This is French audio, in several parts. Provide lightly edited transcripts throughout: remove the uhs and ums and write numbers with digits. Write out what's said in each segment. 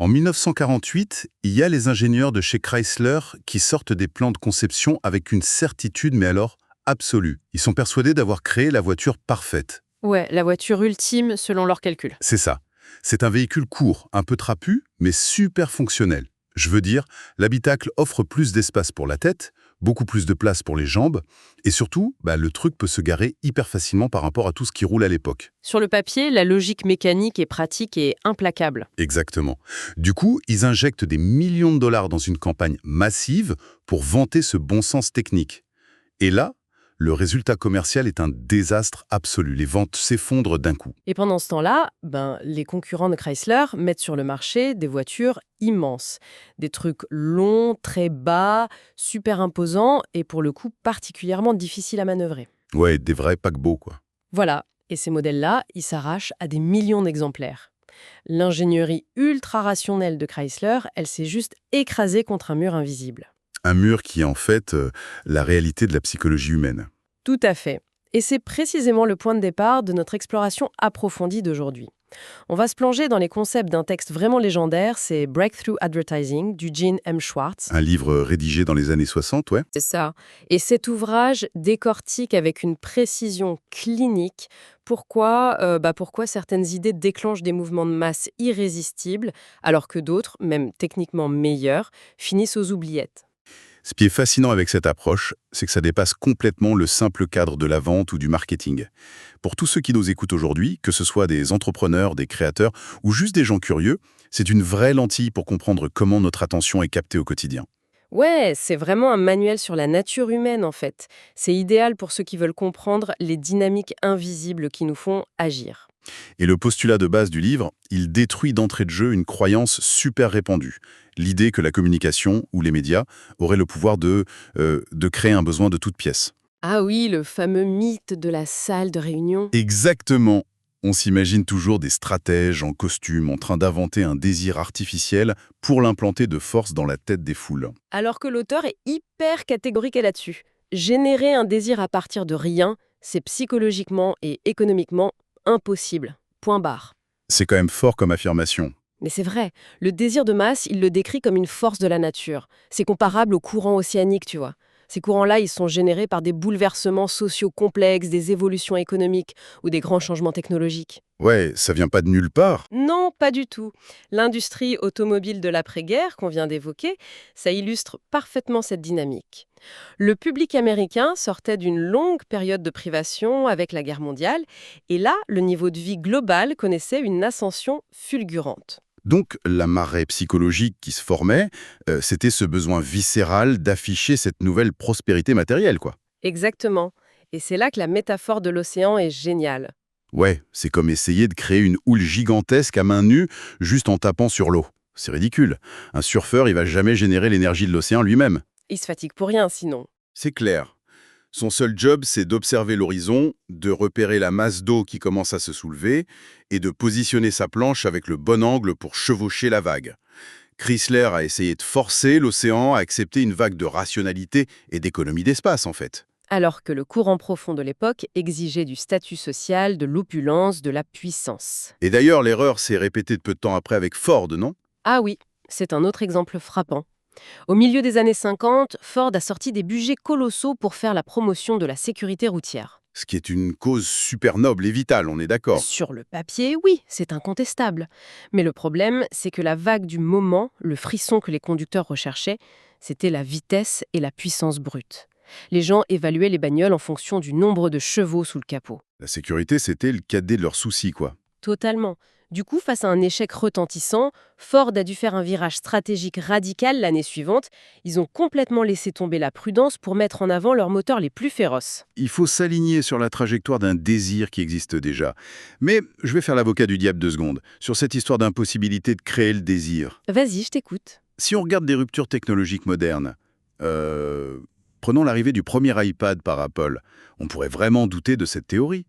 En 1948, il y a les ingénieurs de chez Chrysler qui sortent des plans de conception avec une certitude, mais alors absolue. Ils sont persuadés d'avoir créé la voiture parfaite. Ouais, la voiture ultime selon leurs calculs. C'est ça. C'est un véhicule court, un peu trapu, mais super fonctionnel. Je veux dire, l'habitacle offre plus d'espace pour la tête, beaucoup plus de place pour les jambes, et surtout, le truc peut se garer hyper facilement par rapport à tout ce qui roule à l'époque. Sur le papier, la logique mécanique et pratique est implacable. Exactement. Du coup, ils injectent des millions de dollars dans une campagne massive pour vanter ce bon sens technique. Et là, le résultat commercial est un désastre absolu. Les ventes s'effondrent d'un coup. Et pendant ce temps-là, les concurrents de Chrysler mettent sur le marché des voitures immenses. Des trucs longs, très bas, super imposants et pour le coup particulièrement difficiles à manœuvrer. Ouais, des vrais paquebots, quoi. Voilà, et ces modèles-là, ils s'arrachent à des millions d'exemplaires. L'ingénierie ultra rationnelle de Chrysler, elle s'est juste écrasée contre un mur invisible. Un mur qui est en fait la réalité de la psychologie humaine. Tout à fait. Et c'est précisément le point de départ de notre exploration approfondie d'aujourd'hui. On va se plonger dans les concepts d'un texte vraiment légendaire, c'est Breakthrough Advertising du Gene M. Schwartz. Un livre rédigé dans les années 60, ouais. C'est ça. Et cet ouvrage décortique avec une précision clinique pourquoi certaines idées déclenchent des mouvements de masse irrésistibles, alors que d'autres, même techniquement meilleurs, finissent aux oubliettes. Ce qui est fascinant avec cette approche, c'est que ça dépasse complètement le simple cadre de la vente ou du marketing. Pour tous ceux qui nous écoutent aujourd'hui, que ce soit des entrepreneurs, des créateurs ou juste des gens curieux, c'est une vraie lentille pour comprendre comment notre attention est captée au quotidien. Ouais, c'est vraiment un manuel sur la nature humaine en fait. C'est idéal pour ceux qui veulent comprendre les dynamiques invisibles qui nous font agir. Et le postulat de base du livre, il détruit d'entrée de jeu une croyance super répandue. L'idée que la communication ou les médias auraient le pouvoir de créer un besoin de toute pièce. Ah oui, le fameux mythe de la salle de réunion. Exactement. On s'imagine toujours des stratèges en costume en train d'inventer un désir artificiel pour l'implanter de force dans la tête des foules. Alors que l'auteur est hyper catégorique là-dessus. Générer un désir à partir de rien, c'est psychologiquement et économiquement impossible. Point barre. C'est quand même fort comme affirmation. Mais c'est vrai, le désir de masse, il le décrit comme une force de la nature. C'est comparable aux courants océaniques, tu vois. Ces courants-là, ils sont générés par des bouleversements sociaux complexes, des évolutions économiques ou des grands changements technologiques. Ouais, ça vient pas de nulle part. Non, pas du tout. L'industrie automobile de l'après-guerre qu'on vient d'évoquer, ça illustre parfaitement cette dynamique. Le public américain sortait d'une longue période de privation avec la guerre mondiale, et là, le niveau de vie global connaissait une ascension fulgurante. Donc, la marée psychologique qui se formait, c'était ce besoin viscéral d'afficher cette nouvelle prospérité matérielle, quoi. Exactement. Et c'est là que la métaphore de l'océan est géniale. Ouais, c'est comme essayer de créer une houle gigantesque à main nue juste en tapant sur l'eau. C'est ridicule. Un surfeur, il va jamais générer l'énergie de l'océan lui-même. Il se fatigue pour rien sinon. C'est clair. Son seul job, c'est d'observer l'horizon, de repérer la masse d'eau qui commence à se soulever et de positionner sa planche avec le bon angle pour chevaucher la vague. Chrysler a essayé de forcer l'océan à accepter une vague de rationalité et d'économie d'espace, en fait. Alors que le courant profond de l'époque exigeait du statut social, de l'opulence, de la puissance. Et d'ailleurs, l'erreur s'est répétée de peu de temps après avec Ford, non? Ah oui, c'est un autre exemple frappant. Au milieu des années 50, Ford a sorti des budgets colossaux pour faire la promotion de la sécurité routière. Ce qui est une cause super noble et vitale, on est d'accord. Sur le papier, oui, c'est incontestable. Mais le problème, c'est que la vague du moment, le frisson que les conducteurs recherchaient, c'était la vitesse et la puissance brute. Les gens évaluaient les bagnoles en fonction du nombre de chevaux sous le capot. La sécurité, c'était le cadet de leurs soucis, quoi. Totalement. Du coup, face à un échec retentissant, Ford a dû faire un virage stratégique radical l'année suivante. Ils ont complètement laissé tomber la prudence pour mettre en avant leurs moteurs les plus féroces. Il faut s'aligner sur la trajectoire d'un désir qui existe déjà. Mais je vais faire l'avocat du diable 2 secondes, sur cette histoire d'impossibilité de créer le désir. Vas-y, je t'écoute. Si on regarde des ruptures technologiques modernes, prenons l'arrivée du premier iPad par Apple, on pourrait vraiment douter de cette théorie.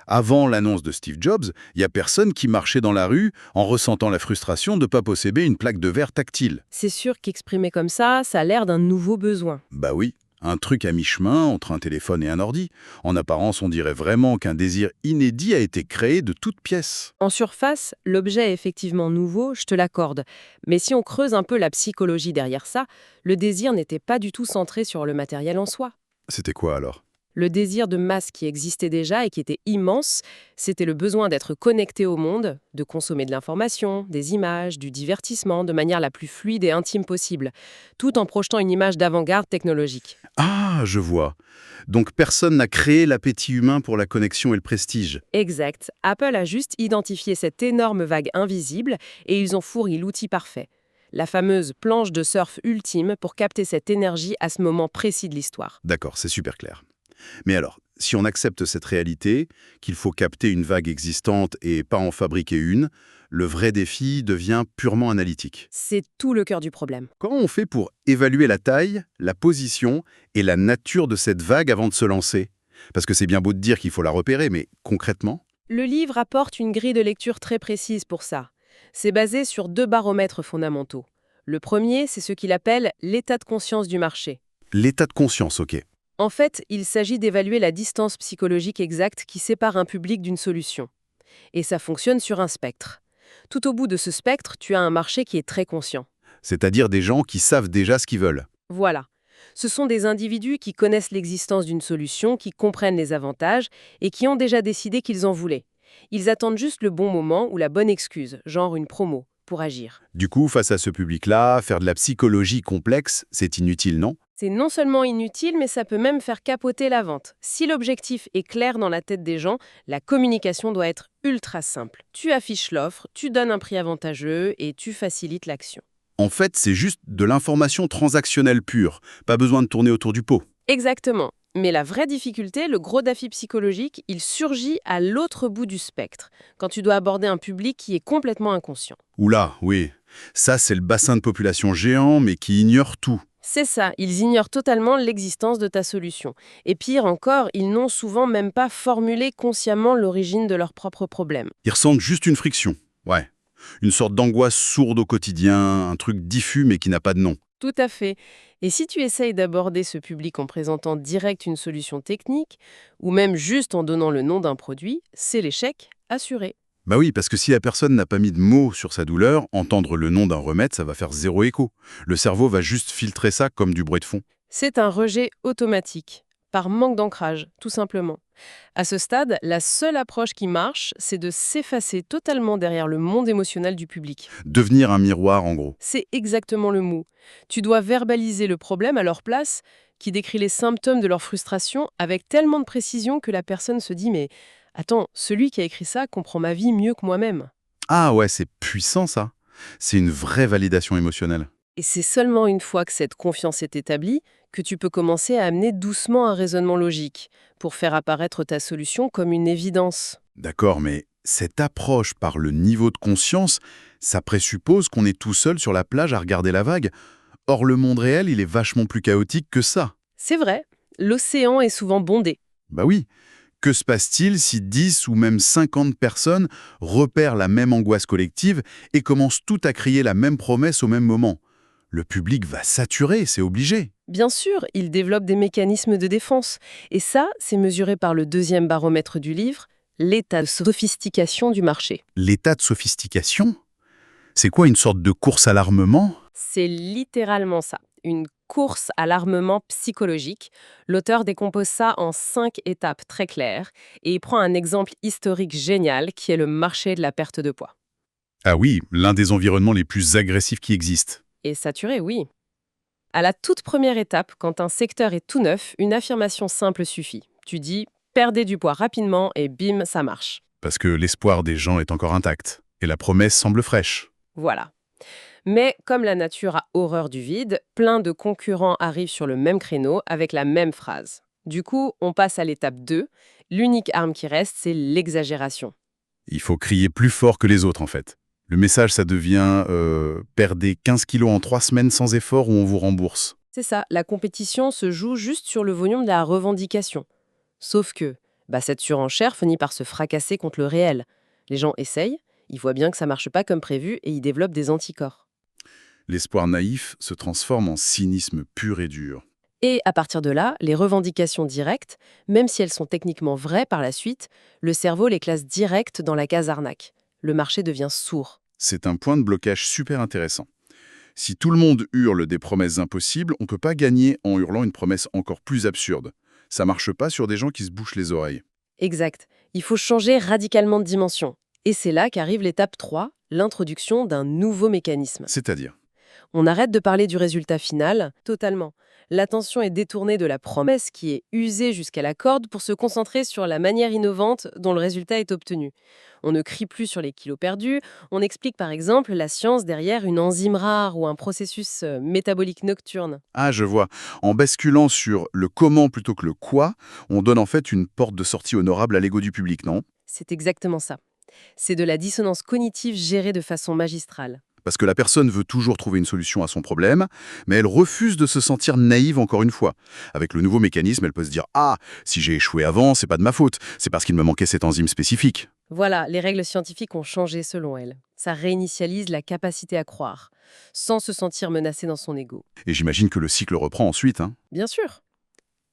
Avant l'annonce de Steve Jobs, il n'y a personne qui marchait dans la rue en ressentant la frustration de ne pas posséder une plaque de verre tactile. C'est sûr qu'exprimé comme ça a l'air d'un nouveau besoin. Bah oui, un truc à mi-chemin entre un téléphone et un ordi. En apparence, on dirait vraiment qu'un désir inédit a été créé de toutes pièces. En surface, l'objet est effectivement nouveau, je te l'accorde. Mais si on creuse un peu la psychologie derrière ça, le désir n'était pas du tout centré sur le matériel en soi. C'était quoi alors? Le désir de masse qui existait déjà et qui était immense, c'était le besoin d'être connecté au monde, de consommer de l'information, des images, du divertissement de manière la plus fluide et intime possible, tout en projetant une image d'avant-garde technologique. Ah, je vois. Donc personne n'a créé l'appétit humain pour la connexion et le prestige. Exact. Apple a juste identifié cette énorme vague invisible et ils ont fourni l'outil parfait. La fameuse planche de surf ultime pour capter cette énergie à ce moment précis de l'histoire. D'accord, c'est super clair. Mais alors, si on accepte cette réalité, qu'il faut capter une vague existante et pas en fabriquer une, le vrai défi devient purement analytique. C'est tout le cœur du problème. Comment on fait pour évaluer la taille, la position et la nature de cette vague avant de se lancer? Parce que c'est bien beau de dire qu'il faut la repérer, mais concrètement? Le livre apporte une grille de lecture très précise pour ça. C'est basé sur 2 baromètres fondamentaux. Le premier, c'est ce qu'il appelle l'état de conscience du marché. L'état de conscience, ok. En fait, il s'agit d'évaluer la distance psychologique exacte qui sépare un public d'une solution. Et ça fonctionne sur un spectre. Tout au bout de ce spectre, tu as un marché qui est très conscient. C'est-à-dire des gens qui savent déjà ce qu'ils veulent. Voilà. Ce sont des individus qui connaissent l'existence d'une solution, qui comprennent les avantages et qui ont déjà décidé qu'ils en voulaient. Ils attendent juste le bon moment ou la bonne excuse, genre une promo, pour agir. Du coup, face à ce public-là, faire de la psychologie complexe, c'est inutile, non? C'est non seulement inutile, mais ça peut même faire capoter la vente. Si l'objectif est clair dans la tête des gens, la communication doit être ultra simple. Tu affiches l'offre, tu donnes un prix avantageux et tu facilites l'action. En fait, c'est juste de l'information transactionnelle pure. Pas besoin de tourner autour du pot. Exactement. Mais la vraie difficulté, le gros défi psychologique, il surgit à l'autre bout du spectre, quand tu dois aborder un public qui est complètement inconscient. Oula, oui. Ça, c'est le bassin de population géant, mais qui ignore tout. C'est ça, ils ignorent totalement l'existence de ta solution. Et pire encore, ils n'ont souvent même pas formulé consciemment l'origine de leurs propres problèmes. Ils ressentent juste une friction. Ouais. Une sorte d'angoisse sourde au quotidien, un truc diffus mais qui n'a pas de nom. Tout à fait. Et si tu essayes d'aborder ce public en présentant direct une solution technique, ou même juste en donnant le nom d'un produit, c'est l'échec assuré. Bah oui, parce que si la personne n'a pas mis de mots sur sa douleur, entendre le nom d'un remède, ça va faire zéro écho. Le cerveau va juste filtrer ça comme du bruit de fond. C'est un rejet automatique, par manque d'ancrage, tout simplement. À ce stade, la seule approche qui marche, c'est de s'effacer totalement derrière le monde émotionnel du public. Devenir un miroir, en gros. C'est exactement le mot. Tu dois verbaliser le problème à leur place, qui décrit les symptômes de leur frustration avec tellement de précision que la personne se dit « mais attends, celui qui a écrit ça comprend ma vie mieux que moi-même ». Ah ouais, c'est puissant ça. C'est une vraie validation émotionnelle. Et c'est seulement une fois que cette confiance est établie que tu peux commencer à amener doucement un raisonnement logique pour faire apparaître ta solution comme une évidence. D'accord, mais cette approche par le niveau de conscience, ça présuppose qu'on est tout seul sur la plage à regarder la vague. Or, le monde réel, il est vachement plus chaotique que ça. C'est vrai, l'océan est souvent bondé. Bah oui. Que se passe-t-il si 10 ou même 50 personnes repèrent la même angoisse collective et commencent toutes à crier la même promesse au même moment? Le public va saturer, c'est obligé. Bien sûr, il développe des mécanismes de défense. Et ça, c'est mesuré par le 2e baromètre du livre, l'état de sophistication du marché. L'état de sophistication? C'est quoi, une sorte de course à l'armement? C'est littéralement ça, une course à l'armement psychologique. L'auteur décompose ça en 5 étapes très claires et il prend un exemple historique génial qui est le marché de la perte de poids. Ah oui, l'un des environnements les plus agressifs qui existent. Et saturé, oui. À la toute première étape, quand un secteur est tout neuf, une affirmation simple suffit. Tu dis « perdez du poids rapidement » et bim, ça marche. Parce que l'espoir des gens est encore intact. Et la promesse semble fraîche. Voilà. Mais comme la nature a horreur du vide, plein de concurrents arrivent sur le même créneau avec la même phrase. Du coup, on passe à l'étape 2. L'unique arme qui reste, c'est l'exagération. Il faut crier plus fort que les autres, en fait. Le message, ça devient perdez 15 kilos en 3 semaines sans effort ou on vous rembourse. C'est ça, la compétition se joue juste sur le volume de la revendication. Sauf que cette surenchère finit par se fracasser contre le réel. Les gens essayent, ils voient bien que ça marche pas comme prévu et ils développent des anticorps. L'espoir naïf se transforme en cynisme pur et dur. Et à partir de là, les revendications directes, même si elles sont techniquement vraies par la suite, le cerveau les classe direct dans la case arnaque. Le marché devient sourd. C'est un point de blocage super intéressant. Si tout le monde hurle des promesses impossibles, on ne peut pas gagner en hurlant une promesse encore plus absurde. Ça marche pas sur des gens qui se bouchent les oreilles. Exact. Il faut changer radicalement de dimension. Et c'est là qu'arrive l'étape 3, l'introduction d'un nouveau mécanisme. C'est-à-dire, On arrête de parler du résultat final, totalement. L'attention est détournée de la promesse qui est usée jusqu'à la corde pour se concentrer sur la manière innovante dont le résultat est obtenu. On ne crie plus sur les kilos perdus, on explique par exemple la science derrière une enzyme rare ou un processus métabolique nocturne. ah je vois, en basculant sur le comment plutôt que le quoi, on donne en fait une porte de sortie honorable à l'ego du public, non? C'est exactement ça. C'est de la dissonance cognitive gérée de façon magistrale. Parce que la personne veut toujours trouver une solution à son problème, mais elle refuse de se sentir naïve encore une fois. Avec le nouveau mécanisme, elle peut se dire « Ah, si j'ai échoué avant, c'est pas de ma faute, c'est parce qu'il me manquait cette enzyme spécifique. Voilà, les règles scientifiques ont changé selon elle. Ça réinitialise la capacité à croire, sans se sentir menacé dans son ego. » Et j'imagine que le cycle reprend ensuite, hein. Bien sûr.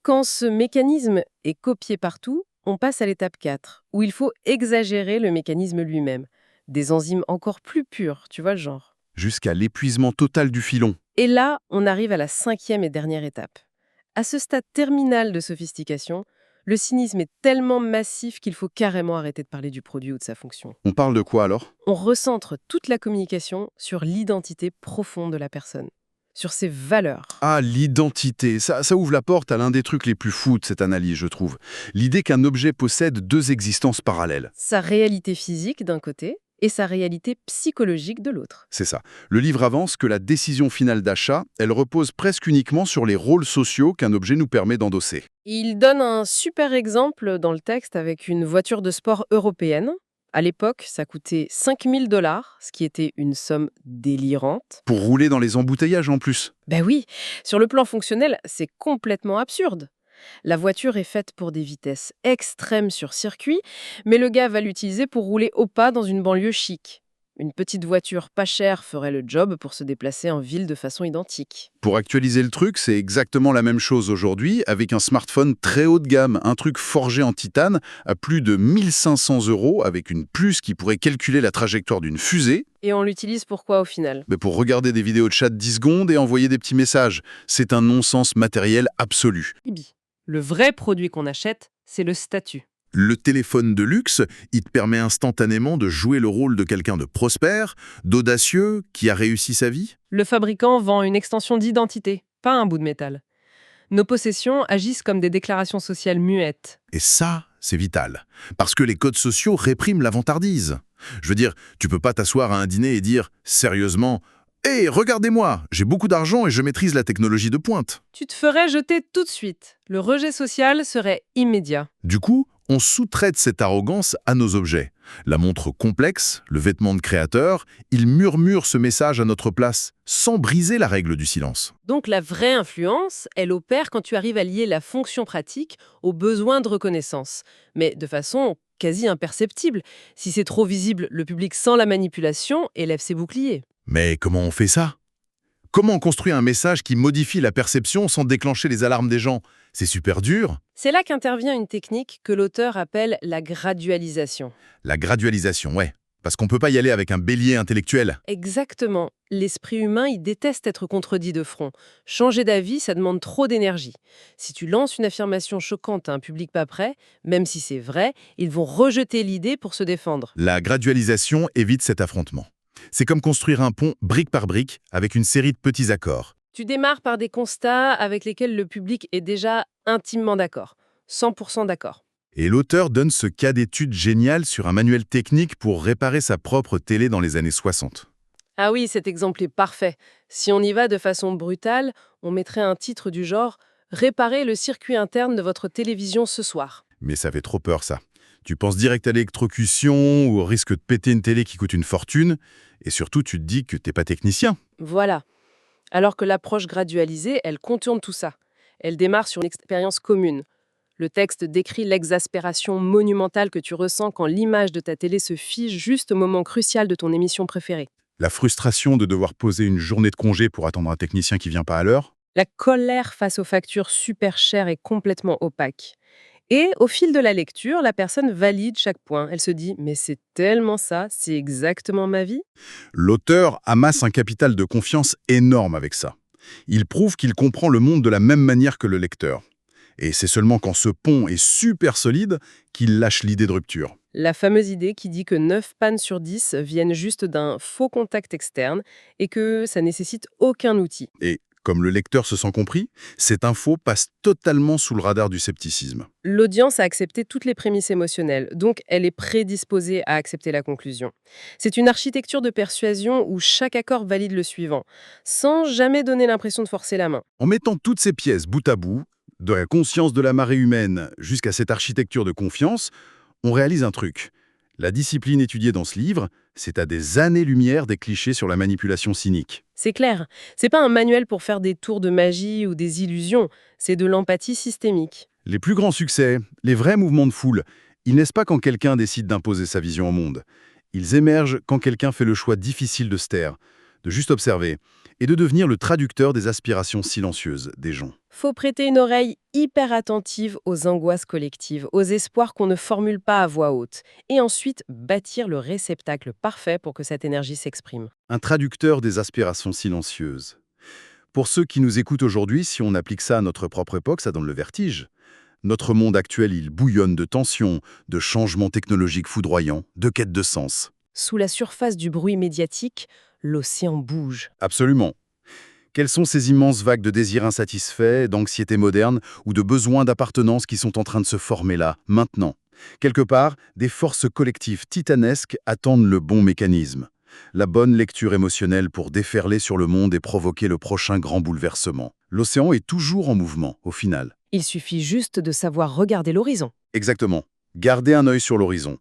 Quand ce mécanisme est copié partout, on passe à l'étape 4, où il faut exagérer le mécanisme lui-même. Des enzymes encore plus pures, tu vois le genre. Jusqu'à l'épuisement total du filon. Et là, on arrive à la 5e et dernière étape. À ce stade terminal de sophistication, le cynisme est tellement massif qu'il faut carrément arrêter de parler du produit ou de sa fonction. On parle de quoi alors? On recentre toute la communication sur l'identité profonde de la personne, sur ses valeurs. Ah, l'identité. Ça ouvre la porte à l'un des trucs les plus fous de cette analyse, je trouve. L'idée qu'un objet possède deux existences parallèles. Sa réalité physique d'un côté et sa réalité psychologique de l'autre. C'est ça. Le livre avance que la décision finale d'achat, elle repose presque uniquement sur les rôles sociaux qu'un objet nous permet d'endosser. Il donne un super exemple dans le texte avec une voiture de sport européenne. À l'époque, ça coûtait 5000 $, ce qui était une somme délirante. Pour rouler dans les embouteillages en plus. Ben oui, sur le plan fonctionnel, c'est complètement absurde. La voiture est faite pour des vitesses extrêmes sur circuit, mais le gars va l'utiliser pour rouler au pas dans une banlieue chic. Une petite voiture pas chère ferait le job pour se déplacer en ville de façon identique. Pour actualiser le truc, c'est exactement la même chose aujourd'hui avec un smartphone très haut de gamme, un truc forgé en titane à plus de 1500 € avec une puce qui pourrait calculer la trajectoire d'une fusée. Et on l'utilise pourquoi au final? Mais pour regarder des vidéos de chat de 10 secondes et envoyer des petits messages. C'est un non-sens matériel absolu. Ibi. Le vrai produit qu'on achète, c'est le statut. Le téléphone de luxe, il te permet instantanément de jouer le rôle de quelqu'un de prospère, d'audacieux, qui a réussi sa vie. Le fabricant vend une extension d'identité, pas un bout de métal. Nos possessions agissent comme des déclarations sociales muettes. Et ça, c'est vital. Parce que les codes sociaux répriment la vantardise. Je veux dire, tu peux pas t'asseoir à un dîner et dire, sérieusement, « Hé, regardez-moi, j'ai beaucoup d'argent et je maîtrise la technologie de pointe. » Tu te ferais jeter tout de suite. Le rejet social serait immédiat. Du coup, on sous-traite cette arrogance à nos objets. La montre complexe, le vêtement de créateur, il murmure ce message à notre place, sans briser la règle du silence. Donc la vraie influence, elle opère quand tu arrives à lier la fonction pratique au besoin de reconnaissance, mais de façon quasi imperceptible. Si c'est trop visible, le public sent la manipulation et lève ses boucliers. Mais comment on fait ça? Comment on construit un message qui modifie la perception sans déclencher les alarmes des gens? C'est super dur. C'est là qu'intervient une technique que l'auteur appelle la gradualisation. La gradualisation, ouais. Parce qu'on peut pas y aller avec un bélier intellectuel. Exactement. L'esprit humain, il déteste être contredit de front. Changer d'avis, ça demande trop d'énergie. Si tu lances une affirmation choquante à un public pas prêt, même si c'est vrai, ils vont rejeter l'idée pour se défendre. La gradualisation évite cet affrontement. C'est comme construire un pont brique par brique avec une série de petits accords. Tu démarres par des constats avec lesquels le public est déjà intimement d'accord. 100% d'accord. Et l'auteur donne ce cas d'étude génial sur un manuel technique pour réparer sa propre télé dans les années 60. Ah oui, cet exemple est parfait. Si on y va de façon brutale, on mettrait un titre du genre « Réparer le circuit interne de votre télévision ce soir ». Mais ça fait trop peur, ça. Tu penses direct à l'électrocution ou au risque de péter une télé qui coûte une fortune, et surtout tu te dis que t'es pas technicien. Voilà. Alors que l'approche gradualisée, elle contourne tout ça. Elle démarre sur une expérience commune. Le texte décrit l'exaspération monumentale que tu ressens quand l'image de ta télé se fige juste au moment crucial de ton émission préférée. La frustration de devoir poser une journée de congé pour attendre un technicien qui vient pas à l'heure. La colère face aux factures super chères et complètement opaques. Et au fil de la lecture, la personne valide chaque point. Elle se dit «Mais c'est tellement ça, c'est exactement ma vie». L'auteur amasse un capital de confiance énorme avec ça. Il prouve qu'il comprend le monde de la même manière que le lecteur. Et c'est seulement quand ce pont est super solide qu'il lâche l'idée de rupture. La fameuse idée qui dit que 9 pannes sur 10 viennent juste d'un faux contact externe et que ça nécessite aucun outil. Et comme le lecteur se sent compris, cette info passe totalement sous le radar du scepticisme. L'audience a accepté toutes les prémices émotionnelles, donc elle est prédisposée à accepter la conclusion. C'est une architecture de persuasion où chaque accord valide le suivant, sans jamais donner l'impression de forcer la main. En mettant toutes ces pièces bout à bout, de la conscience de la marée humaine jusqu'à cette architecture de confiance, on réalise un truc. La discipline étudiée dans ce livre, c'est à des années-lumière des clichés sur la manipulation cynique. C'est clair, c'est pas un manuel pour faire des tours de magie ou des illusions, c'est de l'empathie systémique. Les plus grands succès, les vrais mouvements de foule, ils naissent pas quand quelqu'un décide d'imposer sa vision au monde. Ils émergent quand quelqu'un fait le choix difficile de se taire, de juste observer, et de devenir le traducteur des aspirations silencieuses des gens. Faut prêter une oreille hyper attentive aux angoisses collectives, aux espoirs qu'on ne formule pas à voix haute, et ensuite bâtir le réceptacle parfait pour que cette énergie s'exprime. Un traducteur des aspirations silencieuses. Pour ceux qui nous écoutent aujourd'hui, si on applique ça à notre propre époque, ça donne le vertige. Notre monde actuel, il bouillonne de tensions, de changements technologiques foudroyants, de quêtes de sens. Sous la surface du bruit médiatique, l'océan bouge. Absolument. Quelles sont ces immenses vagues de désirs insatisfaits, d'anxiété moderne ou de besoins d'appartenance qui sont en train de se former là, maintenant? Quelque part, des forces collectives titanesques attendent le bon mécanisme, la bonne lecture émotionnelle pour déferler sur le monde et provoquer le prochain grand bouleversement. L'océan est toujours en mouvement, au final. Il suffit juste de savoir regarder l'horizon. Exactement. Gardez un œil sur l'horizon.